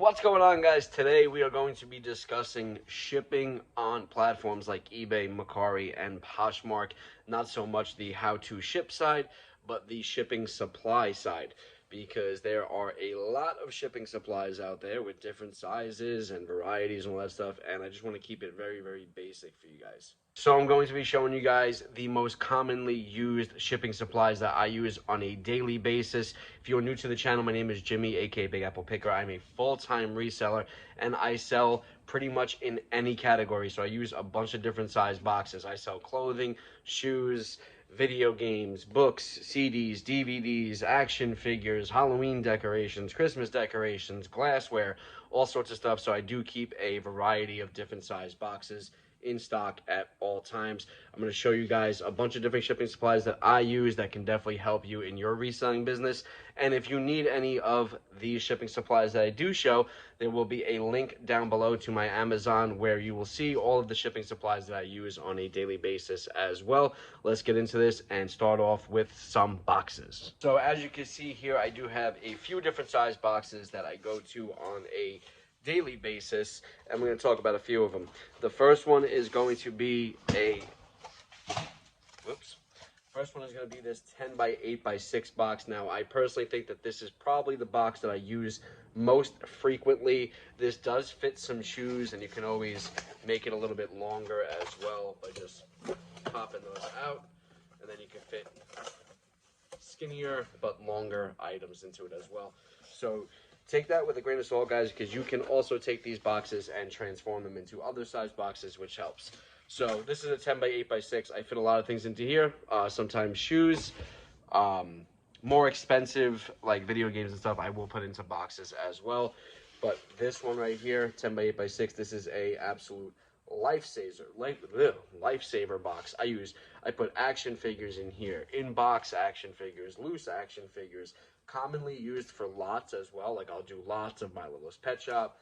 What's going on, guys? Today we are going to be discussing shipping on platforms like eBay, Mercari, and Poshmark. Not so much the how-to ship side, but the shipping supply side, because there are a lot of shipping supplies out there with different sizes and varieties and all that stuff, and I just want to keep it very, very basic for you guys. So I'm going to be showing you guys the most commonly used shipping supplies that I use on a daily basis. If you're new to the channel, my name is Jimmy, aka Big Apple Picker. I'm a full-time reseller, and I sell pretty much in any category. So I use a bunch of different size boxes. I sell clothing, shoes, video games, books, CDs, DVDs, action figures, Halloween decorations, Christmas decorations, glassware, all sorts of stuff. So I do keep a variety of different size boxes in stock at all times. I'm going to show you guys a bunch of different shipping supplies that I use that can definitely help you in your reselling business. And if you need any of these shipping supplies that I do show, there will be a link down below to my Amazon where you will see all of the shipping supplies that I use on a daily basis as well. Let's get into this and start off with some boxes. So as you can see here, I do have a few different size boxes that I go to on a daily basis, and we're going to talk about a few of them. The first one is going to be First one is going to be this 10 by 8 by 6 box. Now, I personally think that this is probably the box that I use most frequently. This does fit some shoes, and you can always make it a little bit longer as well by just popping those out, and then you can fit skinnier but longer items into it as well. So take that with a grain of salt, guys, because you can also take these boxes and transform them into other size boxes, which helps. So this is a 10 by 8 by 6. I fit a lot of things into here. Sometimes shoes, more expensive like video games and stuff, I will put into boxes as well. But this one right here, 10 by 8 by 6, this is a absolute lifesaver box. I put action figures in here, in-box action figures, loose action figures, commonly used for lots as well. Like I'll do lots of My Littlest Pet Shop.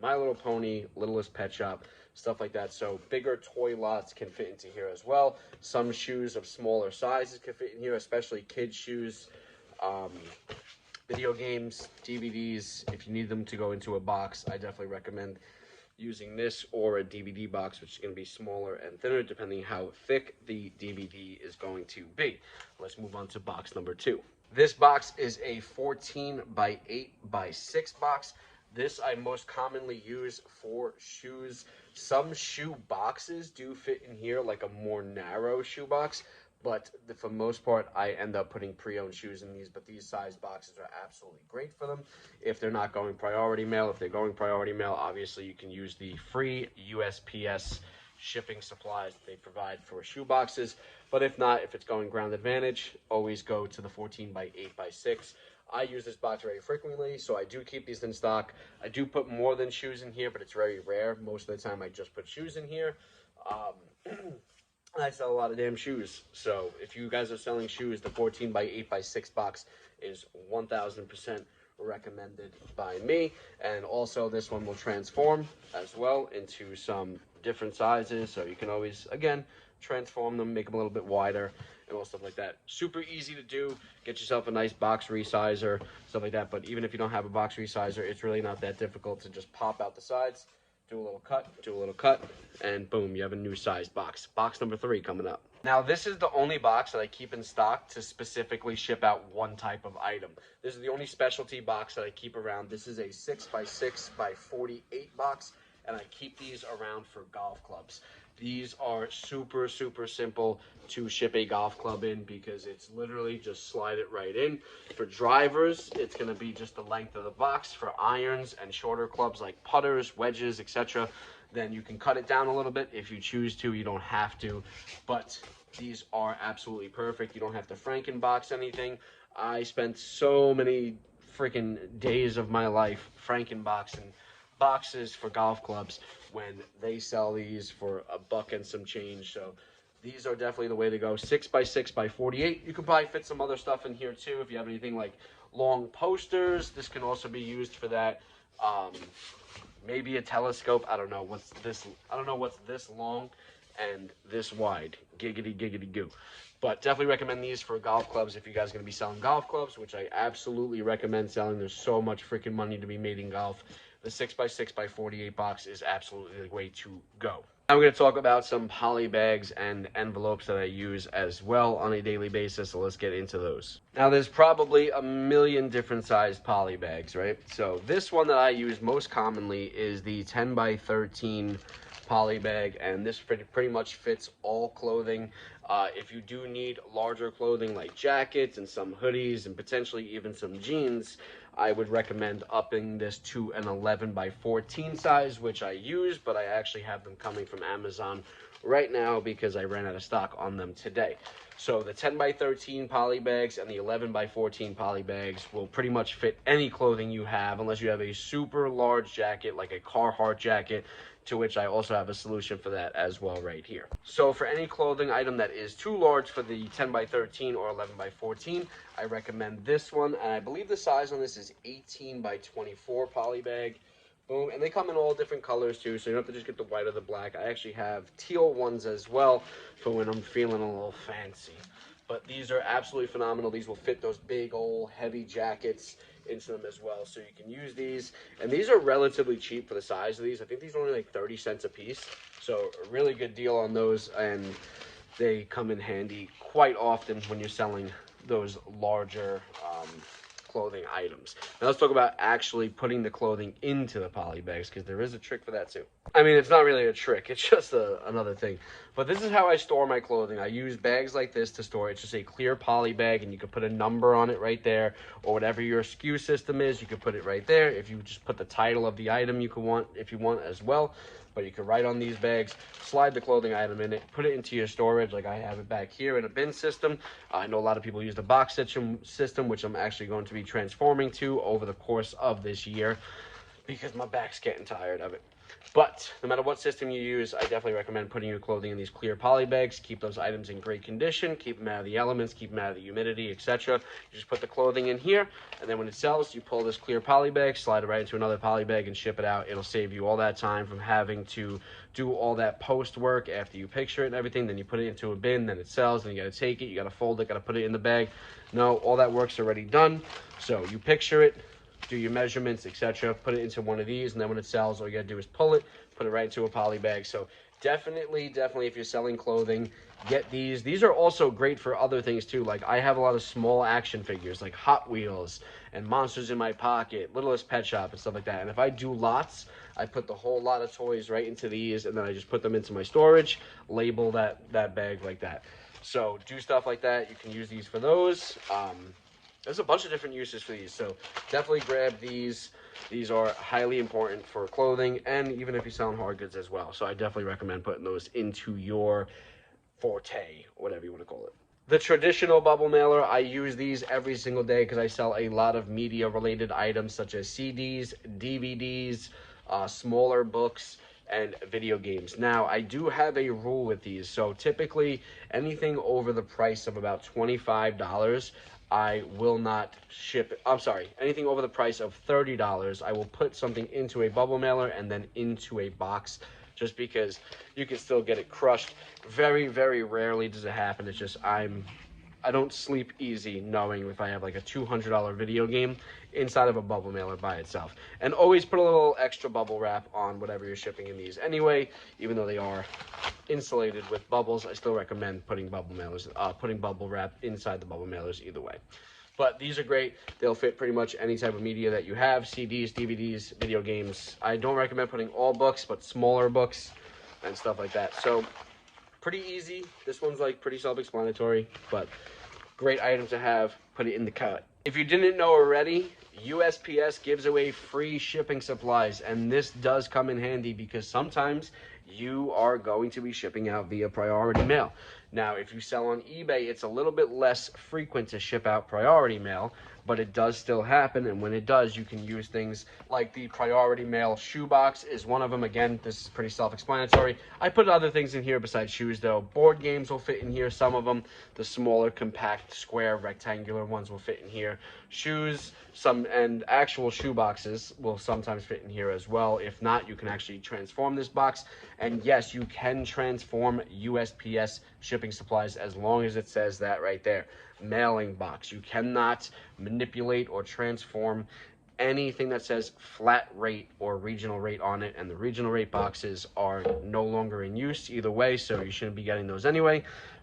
My Little Pony, Littlest Pet Shop, stuff like that. So bigger toy lots can fit into here as well. Some shoes of smaller sizes can fit in here, especially kids' shoes. Video games, DVDs, if you need them to go into a box, I definitely recommend using this or a DVD box, which is going to be smaller and thinner depending how thick the DVD is going to be. Let's move on to box number 2. This box is a 14 by 8 by 6 box. This I most commonly use for shoes. Some shoe boxes do fit in here, like a more narrow shoe box, but for the most part, I end up putting pre-owned shoes in these, but these size boxes are absolutely great for them. If they're not going priority mail, if they're going priority mail, obviously you can use the free USPS shipping supplies that they provide for shoe boxes. But if not, if it's going ground advantage, always go to the 14 by 8 by 6. I use this box very frequently, so I do keep these in stock. I do put more than shoes in here, but it's very rare. Most of the time, I just put shoes in here. I sell a lot of damn shoes, so if you guys are selling shoes, the 14 by 8 by 6 box is 1000% recommended by me. And also, this one will transform as well into some different sizes, so you can always, again, transform them, make them a little bit wider, and all stuff like that. Super easy to do. Get yourself a nice box resizer, stuff like that. But even if you don't have a box resizer, it's really not that difficult to just pop out the sides, do a little cut, and boom, you have a new sized box. Box number 3 coming up. Now, this is the only box that I keep in stock to specifically ship out one type of item. This is the only specialty box that I keep around. This is a 6 by 6 by 48 box, and I keep these around for golf clubs. These are super, super simple to ship a golf club in because it's literally just slide it right in. For drivers, it's going to be just the length of the box. For irons and shorter clubs like putters, wedges, etc., then you can cut it down a little bit if you choose to. You don't have to, but these are absolutely perfect. You don't have to Frankenbox anything. I spent so many freaking days of my life Frankenboxing boxes for golf clubs when they sell these for $1 and some change. So these are definitely the way to go. 6 by 6 by 48. You can probably fit some other stuff in here too if you have anything like long posters. This can also be used for that. Maybe a telescope. I don't know what's this long, and this wide. Giggity, giggity, goo. But definitely recommend these for golf clubs if you guys are going to be selling golf clubs, which I absolutely recommend selling. There's so much freaking money to be made in golf. The 6x6x48 box is absolutely the way to go. Now we're going to talk about some poly bags and envelopes that I use as well on a daily basis, so let's get into those. Now there's probably a million different sized poly bags, right? So this one that I use most commonly is the 10x13 poly bag, and this pretty much fits all clothing. If you do need larger clothing like jackets and some hoodies and potentially even some jeans, I would recommend upping this to an 11x14 size, which I use, but I actually have them coming from Amazon right now because I ran out of stock on them today. So the 10x13 poly bags and the 11x14 poly bags will pretty much fit any clothing you have, unless you have a super large jacket like a Carhartt jacket, to which I also have a solution for that as well right here. So for any clothing item that is too large for the 10x13 or 11x14, I recommend this one, and I believe the size on this is 18x24 poly bag. Boom, and they come in all different colors too, so you don't have to just get the white or the black. I actually have teal ones as well for when I'm feeling a little fancy. But these are absolutely phenomenal. These will fit those big old heavy jackets into them as well, so you can use these. And these are relatively cheap for the size of these. I think these are only like 30 cents a piece, so a really good deal on those, and they come in handy quite often when you're selling those larger clothing items. Now let's talk about actually putting the clothing into the poly bags, because there is a trick for that too. I mean, it's not really a trick, it's just another thing. But this is how I store my clothing. I use bags like this to store it. It's just a clear poly bag, and you can put a number on it right there, or whatever your SKU system is, you can put it right there. If you just put the title of the item you want as well. But you can write on these bags, slide the clothing item in it, put it into your storage like I have it back here in a bin system. I know a lot of people use the box system, which I'm actually going to be transforming to over the course of this year because my back's getting tired of it. But no matter what system you use, I definitely recommend putting your clothing in these clear poly bags. Keep those items in great condition, keep them out of the elements, keep them out of the humidity, etc. You just put the clothing in here, and then when it sells, you pull this clear poly bag, slide it right into another poly bag, and ship it out. It'll save you all that time from having to do all that post work after you picture it and everything. Then you put it into a bin, then it sells, then you got to take it, you got to fold it, got to put it in the bag. No, all that work's already done. So you picture it, do your measurements, etc. Put it into one of these, and then when it sells, all you gotta do is pull it, put it right into a poly bag. So definitely, if you're selling clothing, get these. These are also great for other things too. Like I have a lot of small action figures, like Hot Wheels and Monsters in My Pocket, Littlest Pet Shop, and stuff like that. And if I do lots, I put the whole lot of toys right into these, and then I just put them into my storage, label that bag like that. So do stuff like that. You can use these for those. There's a bunch of different uses for these, so definitely grab these. These are highly important for clothing, and even if you're selling hard goods as well. So I definitely recommend putting those into your forte, whatever you want to call it. The traditional bubble mailer, I use these every single day because I sell a lot of media-related items such as CDs, DVDs, smaller books, and video games. Now, I do have a rule with these. So typically, anything over the price of about $25, I will not ship it. I'm sorry, anything over the price of $30, I will put something into a bubble mailer and then into a box, just because you can still get it crushed. Very, very rarely does it happen. It's just I don't sleep easy knowing if I have like a $200 video game inside of a bubble mailer by itself. And always put a little extra bubble wrap on whatever you're shipping in these anyway. Even though they are insulated with bubbles, I still recommend putting bubble wrap inside the bubble mailers either way. But these are great. They'll fit pretty much any type of media that you have: CDs, DVDs, video games. I don't recommend putting all books, but smaller books and stuff like that. So pretty easy. This one's like pretty self-explanatory, but great item to have. Put it in the cart. If you didn't know already, USPS gives away free shipping supplies, and this does come in handy because sometimes you are going to be shipping out via priority mail. Now, if you sell on eBay, it's a little bit less frequent to ship out priority mail, but it does still happen. And when it does, you can use things like the priority mail shoebox is one of them. Again, this is pretty self-explanatory. I put other things in here besides shoes though. Board games will fit in here, some of them. The smaller, compact, square, rectangular ones will fit in here. Shoes, and actual shoe boxes will sometimes fit in here as well. If not, you can actually transform this box. And yes, you can transform USPS shipping supplies as long as it says that right there. Mailing box. You cannot manipulate or transform anything that says flat rate or regional rate on it, and the regional rate boxes are no longer in use either way, so you shouldn't be getting those anyway.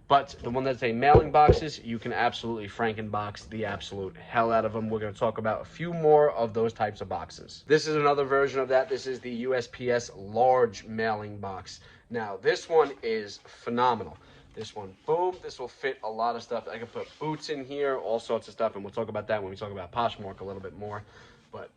But the one that's a mailing boxes, you can absolutely Frankenbox the absolute hell out of them. We're going to talk about a few more of those types of boxes. This is another version of that. This is the USPS large mailing box. Now, this one is phenomenal. This one, boom, this will fit a lot of stuff. I can put boots in here, all sorts of stuff, and we'll talk about that when we talk about Poshmark a little bit more. But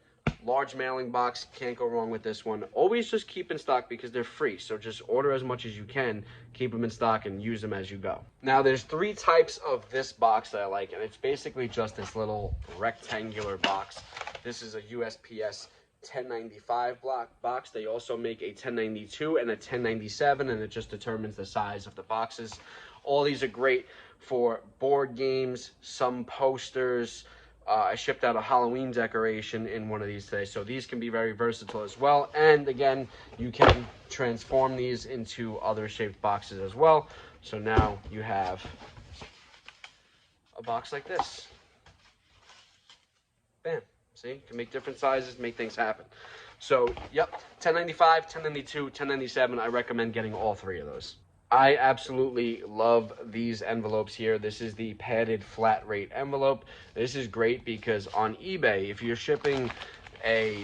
large mailing box, can't go wrong with this one. Always just keep in stock because they're free. So just order as much as you can, keep them in stock, and use them as you go. Now, there's 3 types of this box that I like, and it's basically just this little rectangular box. This is a USPS 1095 box. They also make a 1092 and a 1097, and it just determines the size of the boxes. All these are great for board games, some posters. I shipped out a Halloween decoration in one of these today, so these can be very versatile as well. And again, you can transform these into other shaped boxes as well. So now you have a box like this. Bam. See, you can make different sizes, make things happen. So, yep, 1095, 1092, 1097. I recommend getting all 3 of those. I absolutely love these envelopes here. This is the padded flat rate envelope. This is great because on eBay, if you're shipping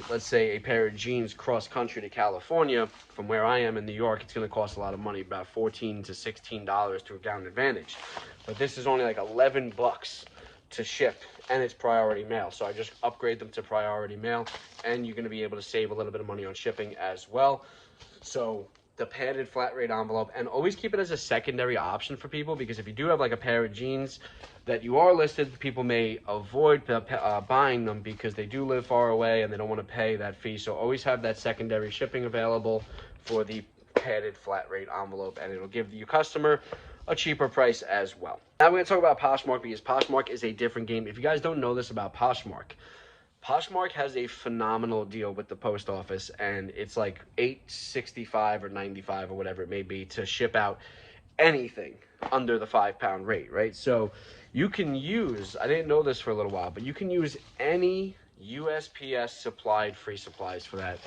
let's say a pair of jeans cross country to California, from where I am in New York, it's going to cost a lot of money, about $14 to $16 to Down Advantage. But this is only like 11 bucks to ship, and it's priority mail. So I just upgrade them to priority mail, and you're going to be able to save a little bit of money on shipping as well. So the padded flat rate envelope, and always keep it as a secondary option for people, because if you do have like a pair of jeans that you are listed, people may avoid buying them because they do live far away and they don't want to pay that fee. So always have that secondary shipping available for the padded flat rate envelope, and it'll give your customer a cheaper price as well. Now we're going to talk about Poshmark, because Poshmark is a different game. If you guys don't know this about Poshmark, Poshmark has a phenomenal deal with the post office, and it's like $8.65 or $9.95 or whatever it may be to ship out anything under the £5 rate, right? So you can use, I didn't know this for a little while, but you can use any USPS supplied free supplies for that.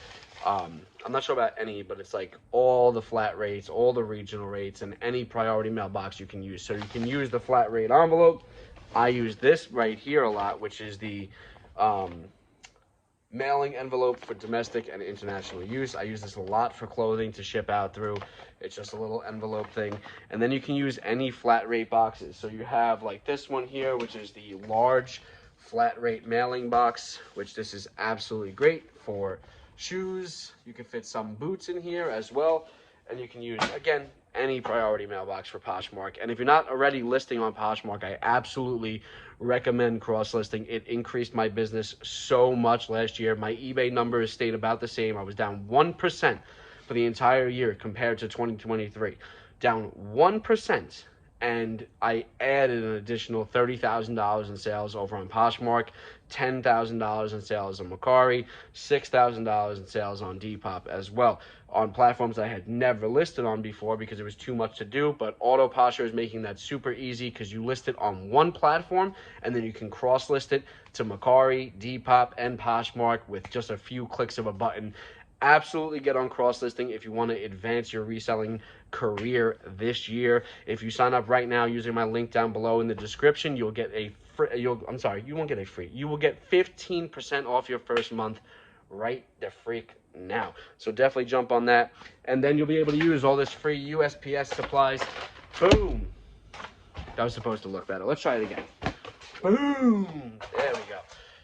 I'm not sure about any, but it's like all the flat rates, all the regional rates, and any priority mailbox you can use. So you can use the flat rate envelope. I use this right here a lot, which is the mailing envelope for domestic and international use. I use this a lot for clothing to ship out through. It's just a little envelope thing. And then you can use any flat rate boxes. So you have like this one here, which is the large flat rate mailing box, which this is absolutely great for shoes. You can fit some boots in here as well, and you can use, again, any priority mailbox for Poshmark. And if you're not already listing on Poshmark, I absolutely recommend cross-listing. It increased my business so much last year. My eBay numbers stayed about the same. I was down 1% for the entire year compared to 2023. Down 1%. And I added an additional $30,000 in sales over on Poshmark, $10,000 in sales on Mercari, $6,000 in sales on Depop as well, on platforms I had never listed on before because it was too much to do. But AutoPosher is making that super easy, because you list it on one platform and then you can cross list it to Mercari, Depop, and Poshmark with just a few clicks of a button. Absolutely get on cross-listing if you want to advance your reselling career this year. If you sign up right now using my link down below in the description, you'll get a free, you won't get a free. You will get 15% off your first month right the freak now. So definitely jump on that. And then you'll be able to use all this free USPS supplies. Boom. That was supposed to look better. Let's try it again. Boom. There we go.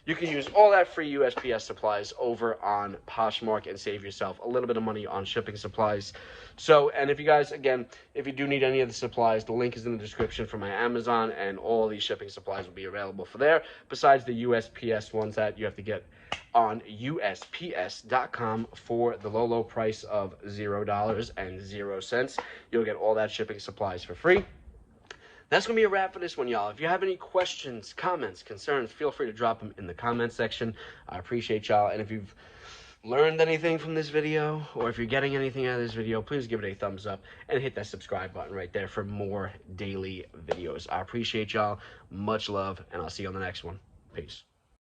you can use all that free USPS supplies over on Poshmark and save yourself a little bit of money on shipping supplies. So, and if you guys, again, if you do need any of the supplies, the link is in the description for my Amazon, and all these shipping supplies will be available for there, besides the USPS ones that you have to get on USPS.com for the low price of $0.00. You'll get all that shipping supplies for free. That's going to be a wrap for this one, y'all. If you have any questions, comments, concerns, feel free to drop them in the comment section. I appreciate y'all. And if you've learned anything from this video, or if you're getting anything out of this video, please give it a thumbs up and hit that subscribe button right there for more daily videos. I appreciate y'all. Much love, and I'll see you on the next one. Peace.